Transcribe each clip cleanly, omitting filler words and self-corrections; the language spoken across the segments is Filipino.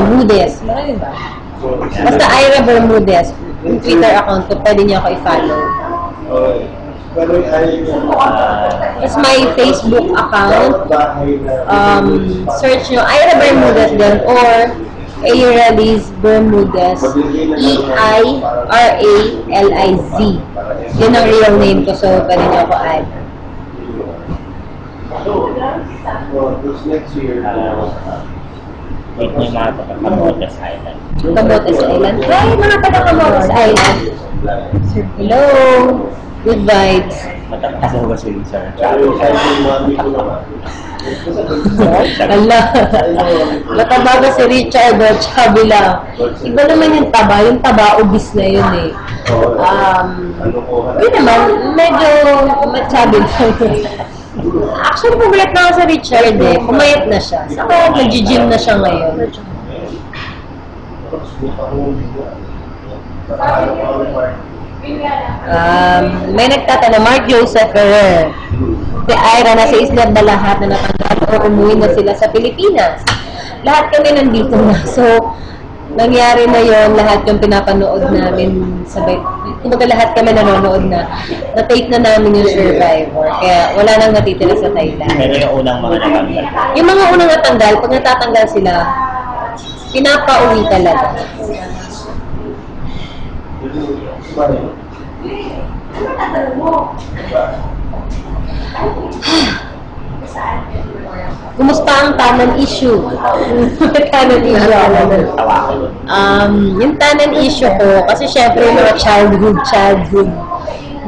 Bermudez. Marami ba? Basta Ira Bermudez. Yung Twitter account ko, pwede niyo ako i-follow. Tapos my Facebook account, search nyo Ira Bermudez din or Ira Liz Bermudez, E-I-R-A-L-I-Z. Yun ang real name ko, so pwede nyo ako add. Wait mo yung mga taga-Camotes Island. Camotes Island. Hi, mga taga-Camotes Island. Hello. Good vibes. Matataas ba si Sir? Ala. Mataba ba si Richard o chubby lang? Iba naman yung taba. Yung taba, obis na yun eh. Yun naman, medyo chubby lang. Actually, pumayat na ako sa Richard eh. Pumayat na siya. Saka nag-gym na siya ngayon. May nagtatanong, Mark Joseph Ferrer. Si Ira, nasa Isla Balahat na natanggap o umuwi na sila sa Pilipinas. Lahat kami nandito na. So, nangyari na yon, lahat yung pinapanood namin sabay. Kumbaga lahat kami nanonood na. Na-tape na namin yung Survivor. Kaya wala nang natitira sa Thailand. Pero yung unang mga natanggal. Yung mga unang natanggal, pag natatanggal sila, pinapauwi talaga. Kumusta ang Tanan issue? Tanan issue. Yung Tanan issue ko, kasi syempre yung mga childhood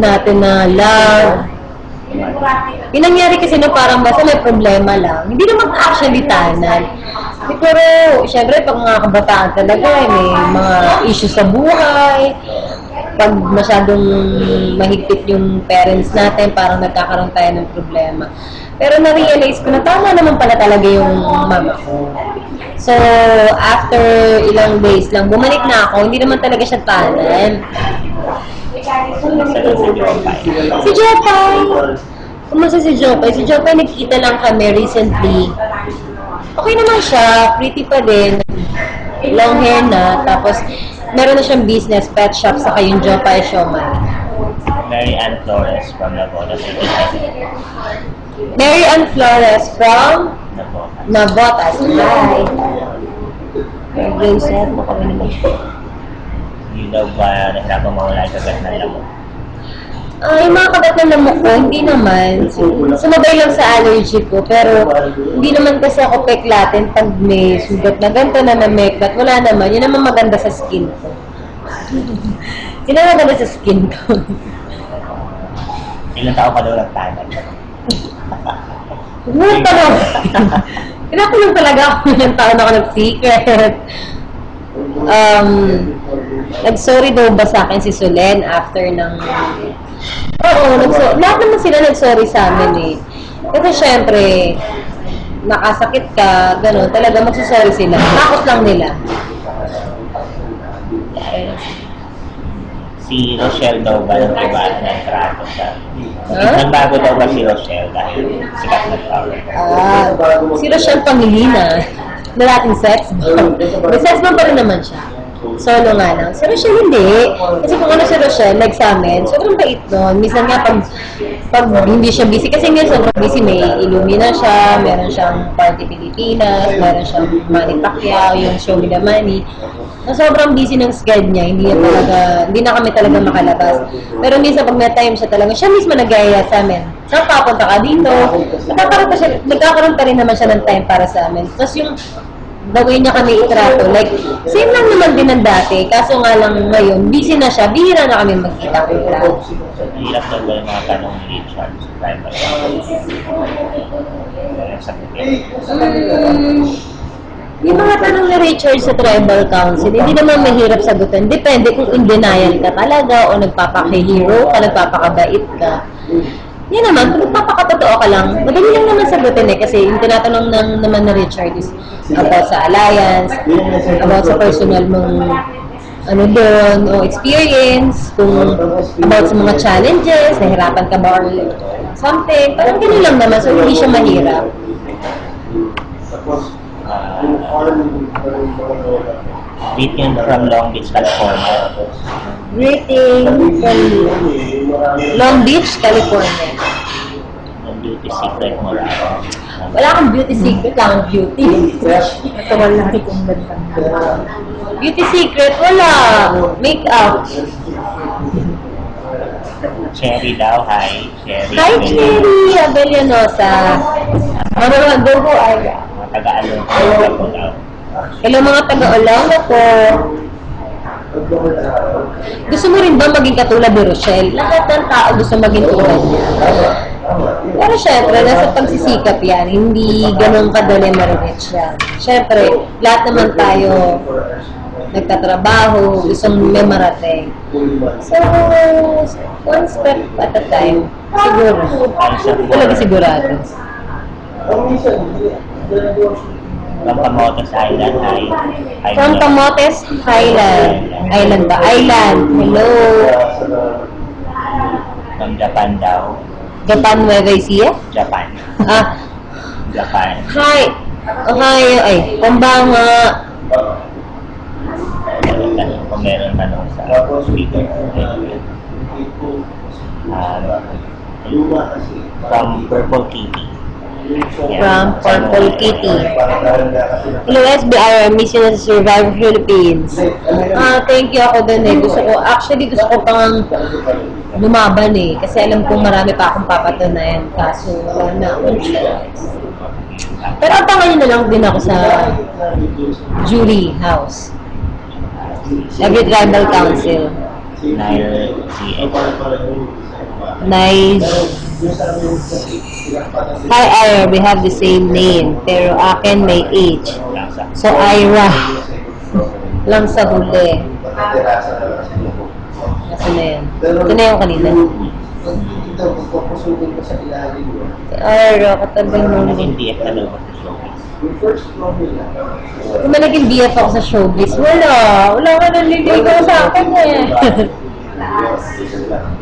natin na love. Pinangyari kasi na parang basta may problema lang. Hindi naman actually tanan. Pero syempre pag mga kabataan talaga, may mga issue sa buhay. Pag masyadong mahigpit yung parents natin, parang nagkakaroon tayo ng problema. Pero na-realize ko na tama naman pala talaga yung mama ko. So, after ilang days lang, bumalik na ako. Hindi naman talaga siya tanan. Si Jopay! Kumusta si Jopay? Si Jopay, nagkita lang kami recently. Okay naman siya. Pretty pa din. Long hair na. Tapos, meron na siyang business, pet shop, saka yung Jopay Siomai. Mary Ann Flores from Navotas. Mary Ann Flores from Navotas. Hi. Joseph, mo kami naman. Hindi daw ba nahirapan mawala yung kagat ng lamok? Yung mga kagat ng lamok ko, hindi naman. Sumabay lang sa allergy ko, pero hindi naman kasi ako peklatin pag may sugat na ganito na nameklat. Wala naman. Yun naman maganda sa skin ko. Yun naman maganda sa skin ko. Ilang tao ka daw lang tanan? Huwag pa daw. Pinakulong talaga ako ng taon ako nag-secret. Nag-sorry daw ba sa akin si Solen after ng... Oo, lahat naman sila nag-sorry sa amin eh. Kasi syempre, nakasakit ka, gano'n, talaga magsasorry sila. Takot lang nila. Si Rochelle daw ba ng iba ng trato siya? Nagbago daw ba si Rochelle dahil sikat na tao? Si Rochelle Pangilina, na dating sex bomb. May sex bomb pa rin naman siya. Solo nga lang. Si Rochelle hindi. Kasi kung ano si Rochelle, like sa amin, sobrang bait nun. Minsan nga pag hindi siya busy, kasi nga sobrang busy, may Illumina siya, meron siyang Party Pilipinas, meron siyang Manny Pacquiao, yung Show Me the Money. Na sobrang busy ng schedule niya, hindi na kami talaga makalabas. Pero minsan pag may time siya talaga, siya mismo nag-aya sa amin. Saan papunta ka dito? Nagkakaroon pa rin naman siya ng time para sa amin. Tapos yung gawin niya kami itrato, like, same lang naman din ng dati. Kaso nga lang ngayon, busy na siya, bihira na kami magkita-kita. Hirap daw ba yung mga tanong ni Richard sa tribal? Yung mga tanong ni Richard sa tribal council, hindi naman mahirap sagutin. Depende kung in denial ka talaga o nagpapaka-hero ka, nagpapakabait ka. Yan naman, kung nagpapakatotoo ka lang, madali lang naman sagutin eh. Kasi yung tinatanong naman na Richard is about sa alliance, about sa personal mong doon, o experience, kung about sa mga challenges, nahirapan ka ba or something. Parang gano'n lang naman, so hindi siya mahirap. Greeting from Long Beach, California. Greeting from Long Beach, California. Yung beauty secret mo lang. Wala akong beauty secret, lang ang beauty. Natural lang kung ganda. Beauty secret, wala. Make-up. Cherry daw, hi. Cherry. Hi, Cherry Abellanosa. Mga go ay. Mga taga-along ko daw. Hello mga taga-Olong ako. Gusto mo rin ba maging katulad ni Rochelle? Lahat ng tao gusto maging tulad niya. Pero syempre, nasa pagsisikap yan. Hindi ganun kadali ma-reach yan. Syempre, lahat naman tayo nagtatrabaho, gustong may marating. So, one step at a time. Siguro. Talaga sigurado. From Camotes Island, hi. Hi, From Milo. Camotes Island. Island ba? Island. Hello. From Japan daw. Japan, Nueva Ecija? Japan. Ah, Japan. hi. Ohio. Ay, Pambanga. Kung meron tanong sa speaker. From Purple Kitty. From Purple Kitty. Hello, SBR. Mission to Survive Philippines. Thank you ako dun eh. Actually, gusto ko pang lumaban eh. Kasi alam kong marami pa akong papatunayan. Kaso, wala na akong choice. Pero abangan nyo na lang din ako sa jury house. Every tribal council. Nile GX. Nice. Hi, Ira. We have the same name. Pero akin may H. So, Ira. Lang sa huli. Nasa na yan? Ito na yung kanina. Ira, katabi mo. Naging DF na daw sa showbiz. Kung may naging BF ako sa showbiz, wala. Wala ka naliligaw sa akin eh.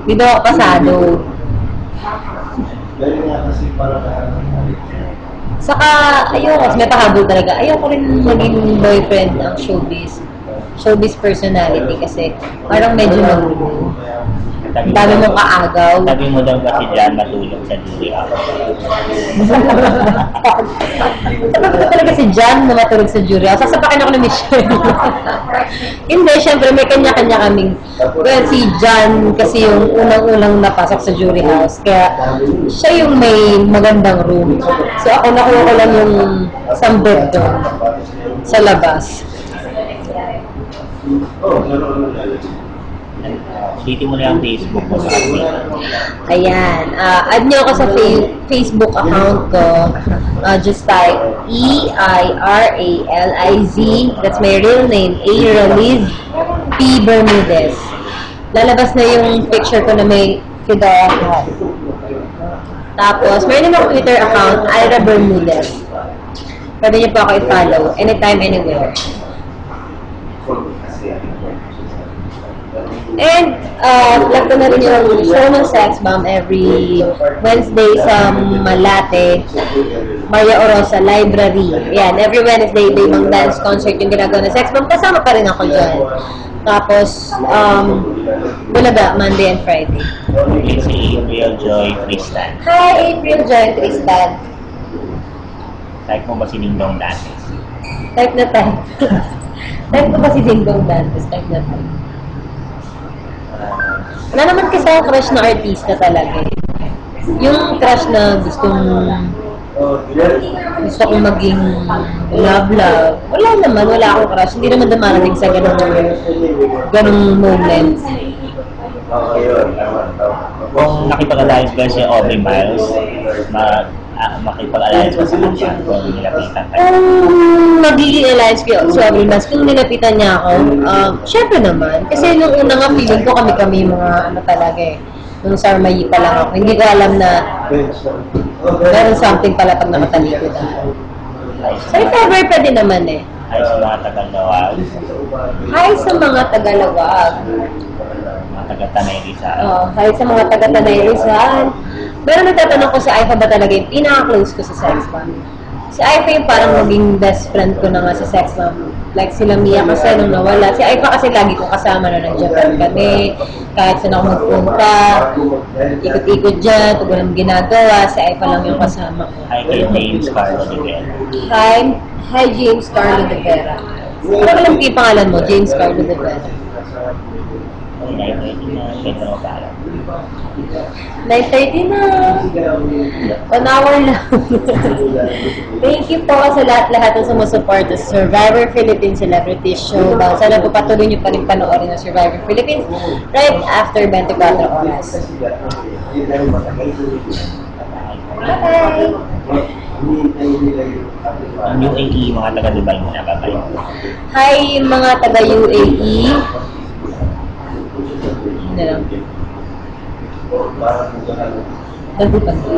Hindi daw ako pasado. Saka, ayoko, may pahabol talaga. Ayoko rin maging boyfriend ang showbiz. Showbiz personality kasi parang medyo magulo. Ang dami mong kaagaw. Sabi mo daw ba si John matulog sa jury house? Sabi ko talaga si John na matulog sa jury house. Sasapakin ako ng Michelle. Hindi, syempre may kanya-kanya kaming. Well, si John kasi yung unang-unang napasok sa jury house. Kaya siya yung may magandang room. So ako nakuha ko lang yung isang bed doon sa labas. Dito mo na yung Facebook mo sa ating. Ayan. Add nyo ako sa Facebook account ko. Just type EIRALIZ. That's my real name. Airaliz P. Bermudez. Lalabas na yung picture ko na may Fidel hat. Tapos, meron din ako Twitter account, Ira Bermudez. Pwede nyo po ako i-follow. Anytime, anywhere. And, plug ko na rin yung show ng Sex Bomb every Wednesday sa Malate, Maria Orosa Library. Yan, every Wednesday, may dance concert yung ginagawa ng Sex Bomb. Kasama pa rin ako dyan. Tapos, Bulaga, Monday and Friday. It's si April Joy Tristan. Hi, April Joy Tristan. Type mo ba si Dingdong Dantes? Type na type. Type ko ba si Dingdong Dantes? Type na type. Wala naman kasi ang crush na artista talaga eh. Yung crush na gusto kong maging love. Wala naman, wala akong crush. Hindi naman dumarating sa ganung moment. Kung nakipag-alliance ba si Aubrey Miles, makipag-alliance ba sa kanya kung nilapitan tayo? Kung magiging alliance ko si Aubrey Miles, kung nilapitan niya ako, syempre naman. Kasi nung una nga feeling ko kami mga ano talaga eh. Nung Sarmayi pa lang ako. Hindi ko alam na meron something pala pag nakatalikod ako. So if ever, pwede naman eh. Ay sa mga tagal-nawag, Hi sa mga Tagalawag. mga taga-Tanay Rizal. Hi sa mga taga-Tanay Rizal. Pero nagtatanong ko si Aifa ba talaga yung pinaka-close ko sa Sex Bomb? Si Aifa yung parang maging best friend ko na nga sa Sex Mom. Like sila Mia kasi nung nawala. Si Aifa kasi lagi ko kasama na ng Japan kami. Kahit saan ako magpunta, ikot-ikot dyan, pag walang ginagawa, si Aifa lang yung kasama ko. Hi kay James Carlo de Vera. Hi James Carlo de Vera. Ano ka lang yung pangalan mo? James Carlo de Vera. Ay, pwede na. Pwede na pala. 9:30 na. 1 hour lang. Thank you po sa lahat-lahat na sumusuporta sa Survivor Philippines Celebrity Showdown. Sana po patuloy niyo pa rin panoorin ang Survivor Philippines right after 24 oras. Bye! Ang UAE, mga taga-Dubai mo na babay. Hi mga taga-UAE. Yun na lang. Dagupan ko.